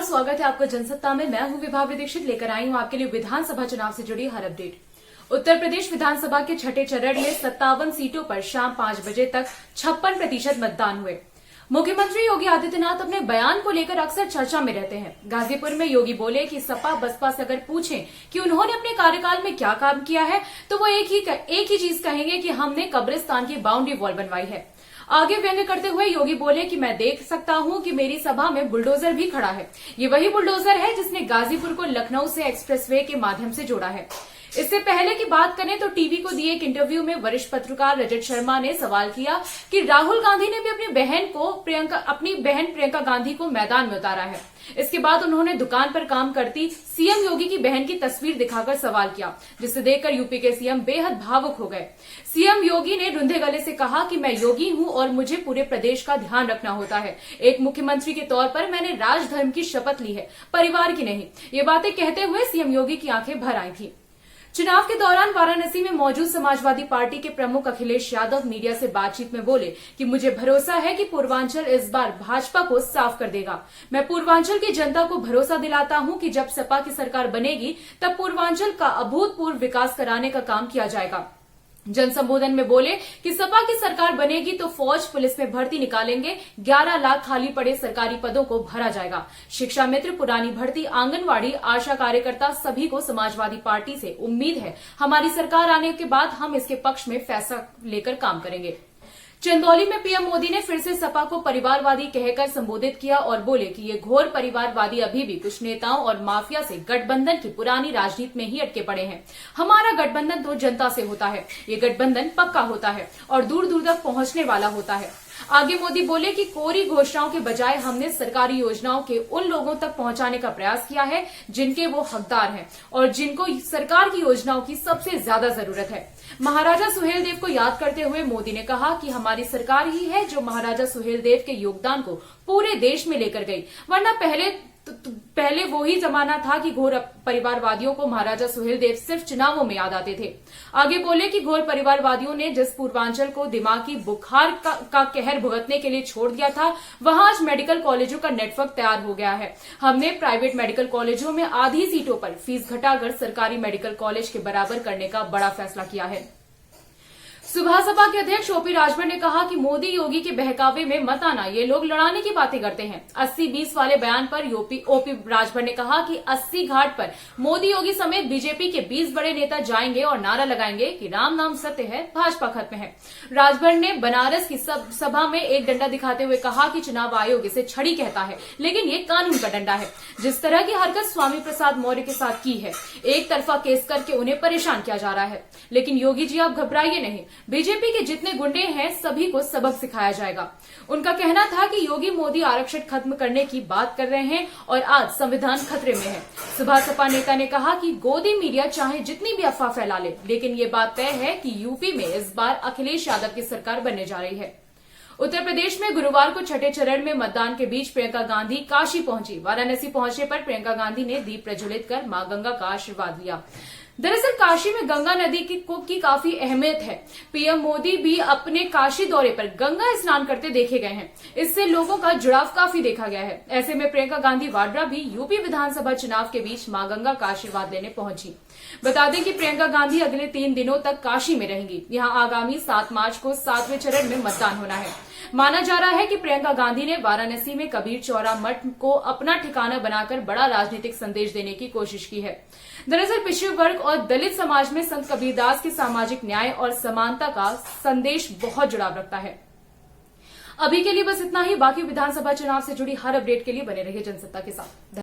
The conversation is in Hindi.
स्वागत है आपका जनसत्ता में। मैं हूं विभावरी दीक्षित, लेकर आई हूं आपके लिए विधानसभा चुनाव से जुड़ी हर अपडेट। उत्तर प्रदेश विधानसभा के छठे चरण में 57 सीटों पर शाम 5 बजे तक 56% मतदान हुए। मुख्यमंत्री योगी आदित्यनाथ अपने बयान को लेकर अक्सर चर्चा में रहते हैं। गाजीपुर में योगी बोले कि सपा बसपा से अगर पूछें कि उन्होंने अपने कार्यकाल में क्या काम किया है तो वो एक ही चीज कहेंगे कि हमने कब्रिस्तान की बाउंड्री वॉल बनवाई है। आगे व्यंग्य करते हुए योगी बोले कि मैं देख सकता हूं कि मेरी सभा में बुलडोजर भी खड़ा है। ये वही बुलडोजर है जिसने गाजीपुर को लखनऊ से एक्सप्रेसवे के माध्यम से जोड़ा है। इससे पहले की बात करें तो टीवी को दिए एक इंटरव्यू में वरिष्ठ पत्रकार रजत शर्मा ने सवाल किया कि राहुल गांधी ने भी अपनी बहन प्रियंका गांधी को मैदान में उतारा है। इसके बाद उन्होंने दुकान पर काम करती सीएम योगी की बहन की तस्वीर दिखाकर सवाल किया, जिसे देखकर यूपी के सीएम बेहद भावुक हो गए। सीएम योगी ने रुंधे गले से कहा कि मैं योगी हूं और मुझे पूरे प्रदेश का ध्यान रखना होता है। एक मुख्यमंत्री के तौर पर मैंने राजधर्म की शपथ ली है, परिवार की नहीं। ये बातें कहते हुए सीएम योगी की आंखें भर आई थी। चुनाव के दौरान वाराणसी में मौजूद समाजवादी पार्टी के प्रमुख अखिलेश यादव मीडिया से बातचीत में बोले कि मुझे भरोसा है कि पूर्वांचल इस बार भाजपा को साफ कर देगा। मैं पूर्वांचल की जनता को भरोसा दिलाता हूं कि जब सपा की सरकार बनेगी तब पूर्वांचल का अभूतपूर्व विकास कराने का काम किया जाएगा। जन संबोधन में बोले कि सपा की सरकार बनेगी तो फौज पुलिस में भर्ती निकालेंगे, 11 लाख खाली पड़े सरकारी पदों को भरा जाएगा। शिक्षा मित्र, पुरानी भर्ती, आंगनवाड़ी, आशा कार्यकर्ता सभी को समाजवादी पार्टी से उम्मीद है। हमारी सरकार आने के बाद हम इसके पक्ष में फैसला लेकर काम करेंगे। चंदौली में पीएम मोदी ने फिर से सपा को परिवारवादी कहकर संबोधित किया और बोले कि ये घोर परिवारवादी अभी भी कुछ नेताओं और माफिया से गठबंधन की पुरानी राजनीति में ही अटके पड़े हैं। हमारा गठबंधन तो जनता से होता है, ये गठबंधन पक्का होता है और दूर दूर तक पहुंचने वाला होता है। आगे मोदी बोले कि कोरी घोषणाओं के बजाय हमने सरकारी योजनाओं के उन लोगों तक पहुंचाने का प्रयास किया है जिनके वो हकदार हैं और जिनको सरकार की योजनाओं की सबसे ज्यादा जरूरत है। महाराजा सुहेलदेव को याद करते हुए मोदी ने कहा कि हमारी सरकार ही है जो महाराजा सुहेलदेव के योगदान को पूरे देश में लेकर गई, वरना पहले वो ही जमाना था कि घोर परिवारवादियों को महाराजा सुहेलदेव सिर्फ चुनावों में याद आते थे। आगे बोले कि घोर परिवारवादियों ने जिस पूर्वांचल को दिमागी बुखार का कहर भुगतने के लिए छोड़ दिया था, वहां आज मेडिकल कॉलेजों का नेटवर्क तैयार हो गया है। हमने प्राइवेट मेडिकल कॉलेजों में आधी सीटों पर फीस घटाकर सरकारी मेडिकल कॉलेज के बराबर करने का बड़ा फैसला किया है। सुबह सपा के अध्यक्ष ओपी राजभर ने कहा कि मोदी योगी के बहकावे में मत आना, ये लोग लड़ाने की बातें करते हैं। 80-20 वाले बयान पर ओपी राजभर ने कहा कि 80 घाट पर मोदी योगी समेत बीजेपी के 20 बड़े नेता जाएंगे और नारा लगाएंगे कि राम नाम सत्य है, भाजपा खत्म है। राजभर ने बनारस की सभा में एक डंडा दिखाते हुए कहा कि चुनाव आयोग इसे छड़ी कहता है, लेकिन ये कानून का डंडा है। जिस तरह की हरकत स्वामी प्रसाद मौर्य के साथ की है, एक तरफा केस करके उन्हें परेशान किया जा रहा है। लेकिन योगी जी आप घबराइए नहीं, बीजेपी के जितने गुंडे हैं सभी को सबक सिखाया जाएगा। उनका कहना था कि योगी मोदी आरक्षण खत्म करने की बात कर रहे हैं और आज संविधान खतरे में है। सुबह सपा नेता ने कहा कि गोदी मीडिया चाहे जितनी भी अफवाह फैला ले, लेकिन ये बात तय है कि यूपी में इस बार अखिलेश यादव की सरकार बनने जा रही है। उत्तर प्रदेश में गुरुवार को छठे चरण में मतदान के बीच प्रियंका गांधी काशी पहुंची। वाराणसी पहुंचने पर प्रियंका गांधी ने दीप प्रज्वलित कर मां गंगा का आशीर्वाद लिया। दरअसल काशी में गंगा नदी की काफी अहमियत है। पीएम मोदी भी अपने काशी दौरे पर गंगा स्नान करते देखे गए हैं। इससे लोगों का जुड़ाव काफी देखा गया है। ऐसे में प्रियंका गांधी वाड्रा भी यूपी विधानसभा चुनाव के बीच मां गंगा का आशीर्वाद लेने पहुंची। बता दें कि प्रियंका गांधी अगले 3 दिनों तक काशी में रहेंगी। यहां आगामी 7 मार्च को 7वें चरण में मतदान होना है। माना जा रहा है कि प्रियंका गांधी ने वाराणसी में कबीर चौरा मठ को अपना ठिकाना बनाकर बड़ा राजनीतिक संदेश देने की कोशिश की है। दरअसल पिछड़े वर्ग और दलित समाज में संत कबीरदास के सामाजिक न्याय और समानता का संदेश बहुत जुड़ाव रखता है। अभी के लिए बस इतना ही। बाकी विधानसभा चुनाव से जुड़ी हर अपडेट के लिए बने रहिए जनसत्ता के साथ।